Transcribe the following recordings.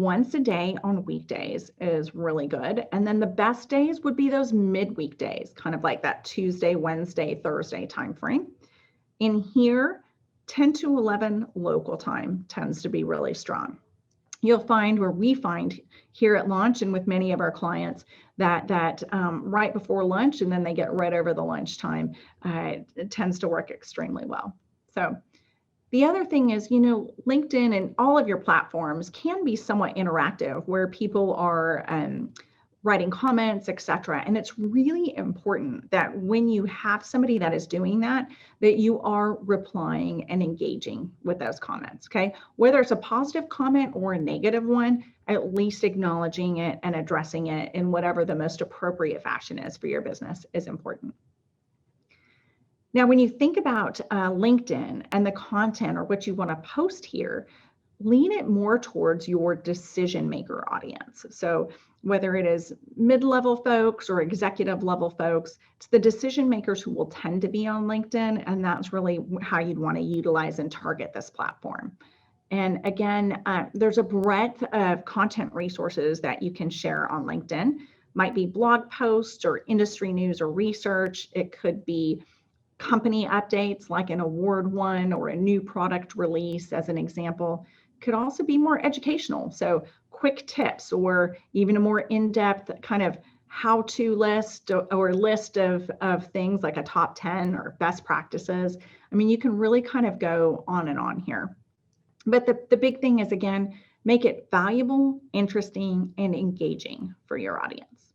once a day on weekdays is really good. And then the best days would be those midweek days, kind of like that Tuesday, Wednesday, Thursday timeframe. In here, 10 to 11 local time tends to be really strong. You'll find, where we find here at launch and with many of our clients, that right before lunch and then they get right over the lunchtime, it tends to work extremely well. So the other thing is, LinkedIn and all of your platforms can be somewhat interactive, where people are writing comments, etc. And it's really important that when you have somebody that is doing that you are replying and engaging with those comments, okay? Whether it's a positive comment or a negative one, at least acknowledging it and addressing it in whatever the most appropriate fashion is for your business is important. Now, when you think about LinkedIn and the content or what you want to post here, lean it more towards your decision maker audience. So whether it is mid-level folks or executive level folks, it's the decision makers who will tend to be on LinkedIn, and that's really how you'd want to utilize and target this platform. And again, there's a breadth of content resources that you can share on LinkedIn. Might be blog posts or industry news or research. It could be company updates like an award won or a new product release, as an example. Could also be more educational, so quick tips or even a more in-depth kind of how-to list or list of things like a top 10 or best practices. I mean, you can really kind of go on and on here. But the big thing is, again, make it valuable, interesting, and engaging for your audience.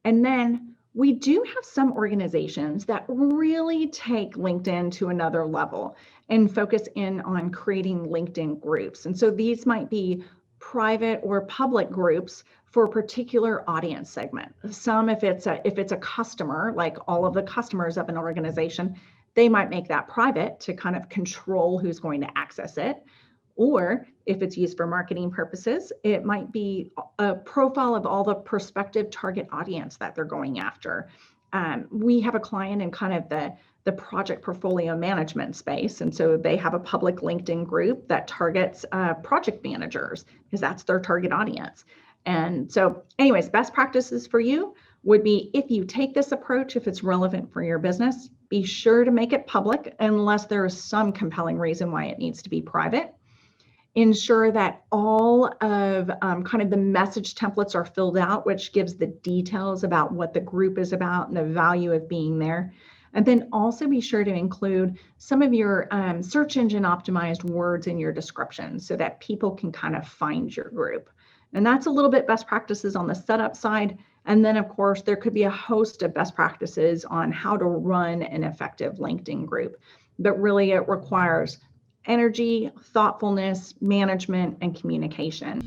And then we do have some organizations that really take LinkedIn to another level and focus in on creating LinkedIn groups. And so these might be private or public groups for a particular audience segment. Some, if it's a customer, like all of the customers of an organization, they might make that private to kind of control who's going to access it. Or if it's used for marketing purposes, it might be a profile of all the prospective target audience that they're going after. We have a client in kind of the project portfolio management space. And so they have a public LinkedIn group that targets project managers, because that's their target audience. And so anyways, best practices for you would be, if you take this approach, if it's relevant for your business, be sure to make it public unless there is some compelling reason why it needs to be private. Ensure that all of kind of the message templates are filled out, which gives the details about what the group is about and the value of being there. And then also be sure to include some of your search engine optimized words in your description so that people can kind of find your group. And that's a little bit best practices on the setup side. And then, of course, there could be a host of best practices on how to run an effective LinkedIn group. But really, it requires energy, thoughtfulness, management, and communication.